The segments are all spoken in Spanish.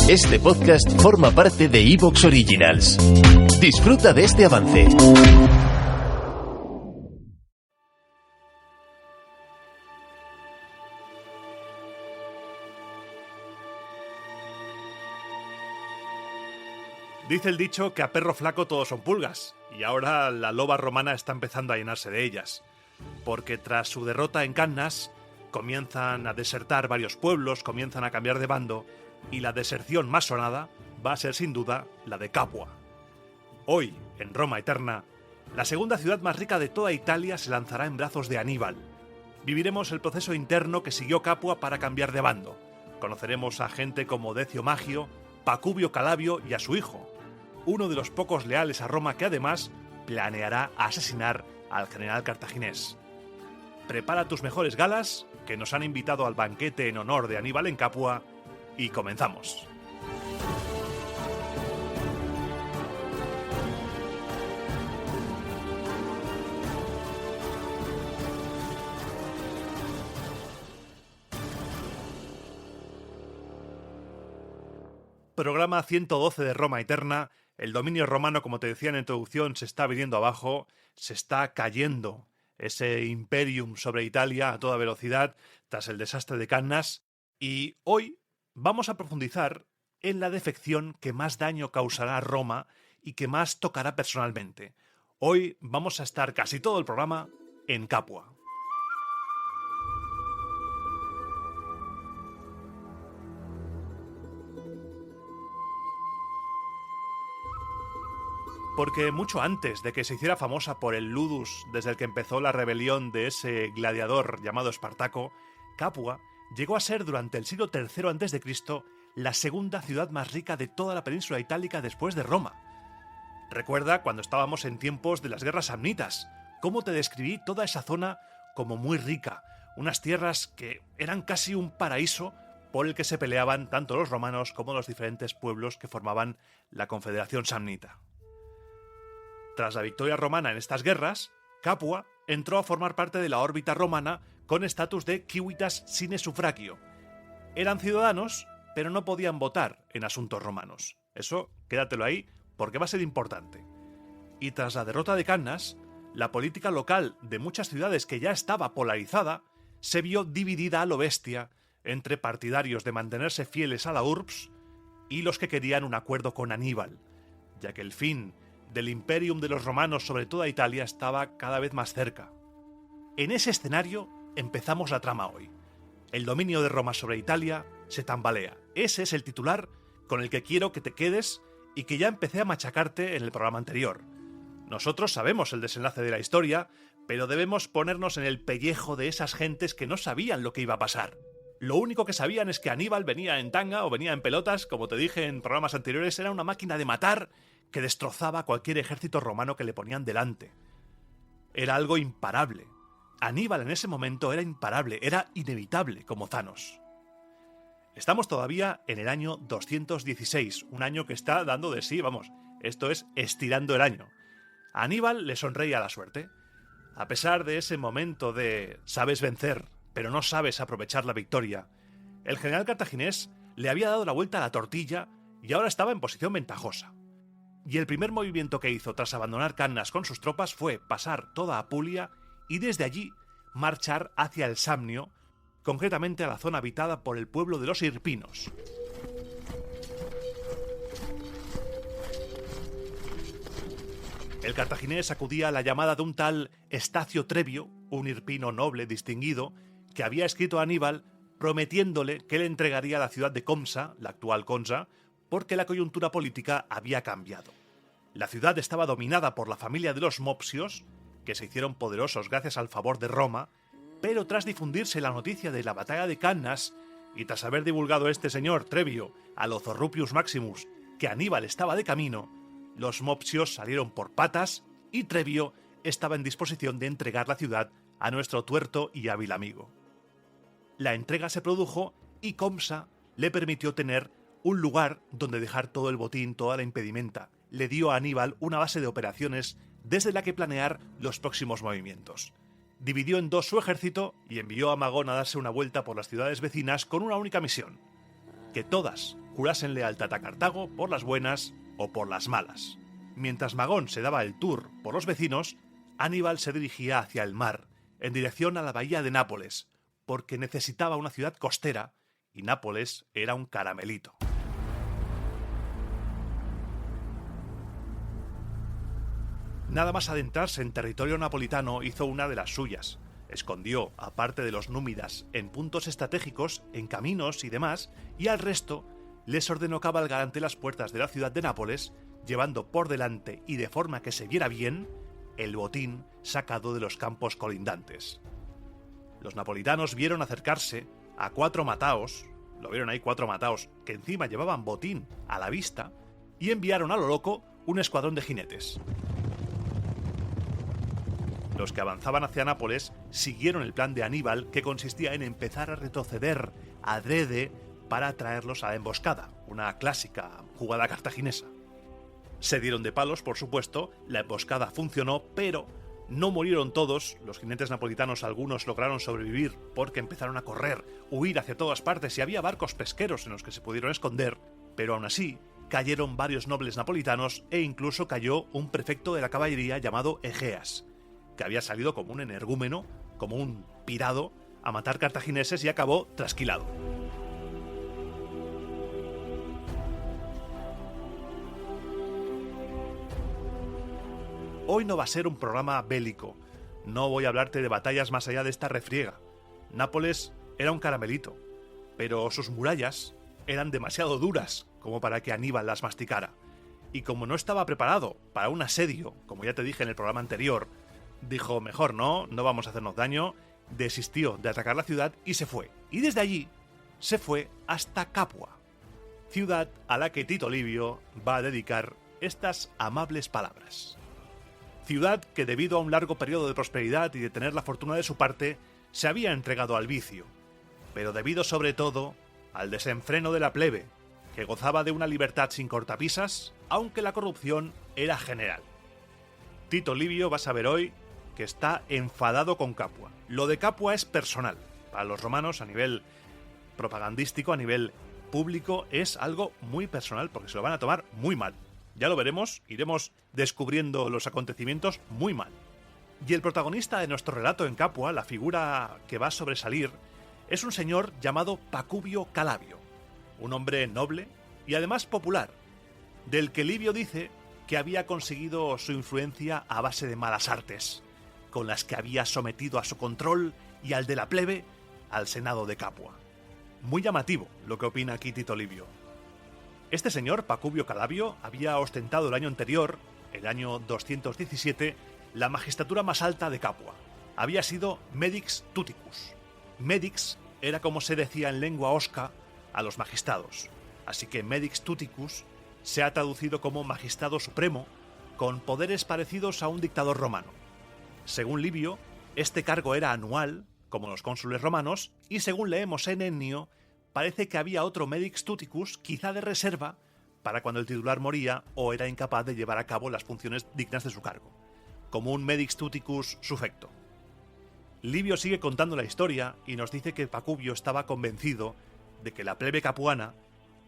Este podcast forma parte de Evox Originals. Disfruta de este avance. Dice el dicho que a perro flaco todos son pulgas, y ahora la loba romana está empezando a llenarse de ellas, porque tras su derrota en Cannas, comienzan a desertar varios pueblos, comienzan a cambiar de bando, y la deserción más sonada va a ser sin duda la de Capua. Hoy, en Roma Eterna, la segunda ciudad más rica de toda Italia se lanzará en brazos de Aníbal. Viviremos el proceso interno que siguió Capua para cambiar de bando. Conoceremos a gente como Decio Magio, Pacubio Calabio y a su hijo, uno de los pocos leales a Roma que además planeará asesinar al general cartaginés. Prepara tus mejores galas, que nos han invitado al banquete en honor de Aníbal en Capua, y comenzamos. Programa 112 de Roma Eterna. El dominio romano, como te decía en la introducción, se está viniendo abajo, se está cayendo ese imperium sobre Italia a toda velocidad tras el desastre de Cannas, y hoy vamos a profundizar en la defección que más daño causará a Roma y que más tocará personalmente. Hoy vamos a estar casi todo el programa en Capua. Porque mucho antes de que se hiciera famosa por el ludus desde el que empezó la rebelión de ese gladiador llamado Espartaco, Capua llegó a ser durante el siglo III a.C. la segunda ciudad más rica de toda la península itálica después de Roma. Recuerda cuando estábamos en tiempos de las guerras samnitas, cómo te describí toda esa zona como muy rica, unas tierras que eran casi un paraíso por el que se peleaban tanto los romanos como los diferentes pueblos que formaban la Confederación Samnita. Tras la victoria romana en estas guerras, Capua entró a formar parte de la órbita romana con estatus de civitas sine suffragio. Eran ciudadanos, pero no podían votar en asuntos romanos. Eso, quédatelo ahí, porque va a ser importante. Y tras la derrota de Cannas, la política local de muchas ciudades que ya estaba polarizada se vio dividida a lo bestia entre partidarios de mantenerse fieles a la urbs y los que querían un acuerdo con Aníbal, ya que el fin del imperium de los romanos sobre toda Italia estaba cada vez más cerca. En ese escenario empezamos la trama hoy. El dominio de Roma sobre Italia se tambalea. Ese es el titular con el que quiero que te quedes y que ya empecé a machacarte en el programa anterior. Nosotros sabemos el desenlace de la historia, pero debemos ponernos en el pellejo de esas gentes que no sabían lo que iba a pasar. Lo único que sabían es que Aníbal venía en tanga o venía en pelotas, como te dije en programas anteriores, era una máquina de matar que destrozaba cualquier ejército romano que le ponían delante. Era algo imparable. Aníbal en ese momento era imparable, era inevitable como Thanos. Estamos todavía en el año 216, un año que está dando de sí, vamos, esto es estirando el año. A Aníbal le sonreía la suerte. A pesar de ese momento de sabes vencer, pero no sabes aprovechar la victoria, el general cartaginés le había dado la vuelta a la tortilla y ahora estaba en posición ventajosa. Y el primer movimiento que hizo tras abandonar Cannas con sus tropas fue pasar toda Apulia y desde allí marchar hacia el Samnio, concretamente a la zona habitada por el pueblo de los Hirpinos. El cartaginés acudía a la llamada de un tal Estacio Trevio, un hirpino noble distinguido, que había escrito a Aníbal prometiéndole que le entregaría la ciudad de Comsa, la actual Consa, porque la coyuntura política había cambiado. La ciudad estaba dominada por la familia de los Mopsios, que se hicieron poderosos gracias al favor de Roma, pero tras difundirse la noticia de la batalla de Cannas, y tras haber divulgado este señor Trevio a los Zorrupius Maximus que Aníbal estaba de camino, los Mopsios salieron por patas y Trevio estaba en disposición de entregar la ciudad a nuestro tuerto y hábil amigo. La entrega se produjo y Comsa le permitió tener un lugar donde dejar todo el botín, toda la impedimenta. Le dio a Aníbal una base de operaciones desde la que planear los próximos movimientos. Dividió en dos su ejército y envió a Magón a darse una vuelta por las ciudades vecinas con una única misión: que todas jurasen lealtad a Cartago por las buenas o por las malas. Mientras Magón se daba el tour por los vecinos, Aníbal se dirigía hacia el mar, en dirección a la bahía de Nápoles, porque necesitaba una ciudad costera y Nápoles era un caramelito. Nada más adentrarse en territorio napolitano hizo una de las suyas. Escondió a parte de los númidas en puntos estratégicos, en caminos y demás, y al resto les ordenó cabalgar ante las puertas de la ciudad de Nápoles, llevando por delante y de forma que se viera bien el botín sacado de los campos colindantes. Los napolitanos vieron acercarse a 4 mataos, lo vieron ahí 4 mataos, que encima llevaban botín a la vista, y enviaron a lo loco un escuadrón de jinetes. Los que avanzaban hacia Nápoles siguieron el plan de Aníbal, que consistía en empezar a retroceder adrede para atraerlos a la emboscada, una clásica jugada cartaginesa. Se dieron de palos, por supuesto, la emboscada funcionó, pero no murieron todos. Los jinetes napolitanos, algunos lograron sobrevivir porque empezaron a correr, huir hacia todas partes y había barcos pesqueros en los que se pudieron esconder, pero aún así cayeron varios nobles napolitanos e incluso cayó un prefecto de la caballería llamado Egeas, que había salido como un energúmeno, como un pirado, a matar cartagineses y acabó trasquilado. Hoy no va a ser un programa bélico, no voy a hablarte de batallas más allá de esta refriega. Nápoles era un caramelito, pero sus murallas eran demasiado duras como para que Aníbal las masticara. Y como no estaba preparado para un asedio, como ya te dije en el programa anterior, dijo, mejor no vamos a hacernos daño, desistió de atacar la ciudad y se fue. Y desde allí se fue hasta Capua, ciudad a la que Tito Livio va a dedicar estas amables palabras. Ciudad que debido a un largo periodo de prosperidad y de tener la fortuna de su parte, se había entregado al vicio, pero debido sobre todo al desenfreno de la plebe, que gozaba de una libertad sin cortapisas, aunque la corrupción era general. Tito Livio va a saber hoy que está enfadado con Capua. Lo de Capua es personal. Para los romanos, a nivel propagandístico, a nivel público, es algo muy personal porque se lo van a tomar muy mal. Ya lo veremos, iremos descubriendo los acontecimientos muy mal. Y el protagonista de nuestro relato en Capua, la figura que va a sobresalir, es un señor llamado Pacubio Calabio, un hombre noble y además popular, del que Livio dice que había conseguido su influencia a base de malas artes, con las que había sometido a su control y al de la plebe al senado de Capua. Muy llamativo lo que opina aquí Tito Livio. Este señor, Pacubio Calabio, había ostentado el año anterior, el año 217, la magistratura más alta de Capua. Había sido Medix Tuticus. Medix era como se decía en lengua osca a los magistrados, así que Medix Tuticus se ha traducido como magistrado supremo, con poderes parecidos a un dictador romano. Según Livio, este cargo era anual, como los cónsules romanos, y según leemos en Ennio, parece que había otro Medix Tuticus, quizá de reserva, para cuando el titular moría o era incapaz de llevar a cabo las funciones dignas de su cargo, como un Medix Tuticus sufecto. Livio sigue contando la historia y nos dice que Pacubio estaba convencido de que la plebe capuana,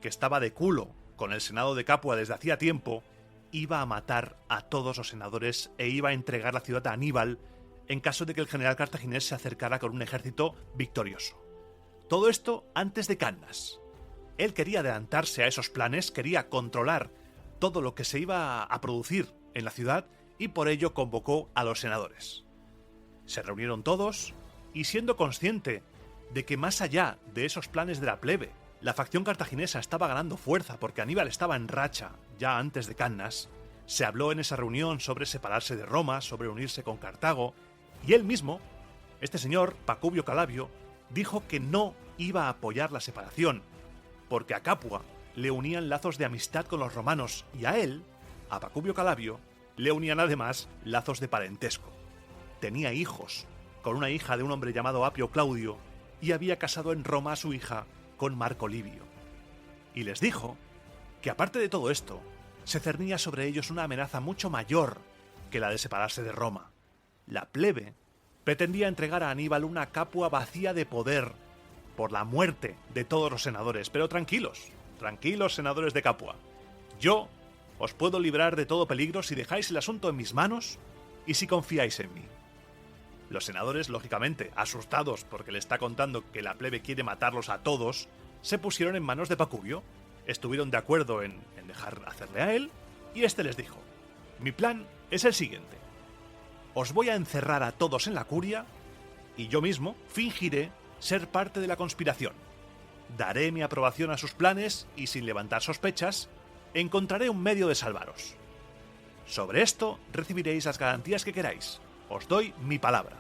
que estaba de culo con el senado de Capua desde hacía tiempo, iba a matar a todos los senadores e iba a entregar la ciudad a Aníbal en caso de que el general cartaginés se acercara con un ejército victorioso. Todo esto antes de Cannas. Él quería adelantarse a esos planes, quería controlar todo lo que se iba a producir en la ciudad y por ello convocó a los senadores. Se reunieron todos y siendo consciente de que más allá de esos planes de la plebe, la facción cartaginesa estaba ganando fuerza porque Aníbal estaba en racha ya antes de Cannas, se habló en esa reunión sobre separarse de Roma, sobre unirse con Cartago, y él mismo, este señor, Pacubio Calabio, dijo que no iba a apoyar la separación, porque a Capua le unían lazos de amistad con los romanos y a él, a Pacubio Calabio, le unían además lazos de parentesco. Tenía hijos con una hija de un hombre llamado Apio Claudio y había casado en Roma a su hija con Marco Livio. Y les dijo que aparte de todo esto, se cernía sobre ellos una amenaza mucho mayor que la de separarse de Roma. La plebe pretendía entregar a Aníbal una Capua vacía de poder por la muerte de todos los senadores, pero tranquilos, tranquilos, senadores de Capua. Yo os puedo librar de todo peligro si dejáis el asunto en mis manos y si confiáis en mí. Los senadores, lógicamente, asustados porque le está contando que la plebe quiere matarlos a todos, se pusieron en manos de Pacubio, estuvieron de acuerdo en dejar hacerle a él, y este les dijo: mi plan es el siguiente. Os voy a encerrar a todos en la curia y yo mismo fingiré ser parte de la conspiración. Daré mi aprobación a sus planes y, sin levantar sospechas, encontraré un medio de salvaros. Sobre esto recibiréis las garantías que queráis. Os doy mi palabra.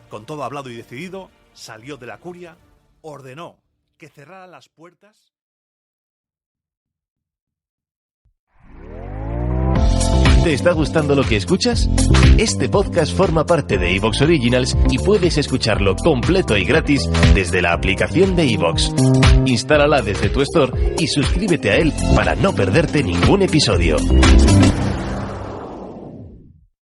Con todo hablado y decidido, salió de la curia, ordenó que cerraran las puertas. ¿Te está gustando lo que escuchas? Este podcast forma parte de Evox Originals y puedes escucharlo completo y gratis desde la aplicación de Evox. Instálala desde tu store y suscríbete a él para no perderte ningún episodio.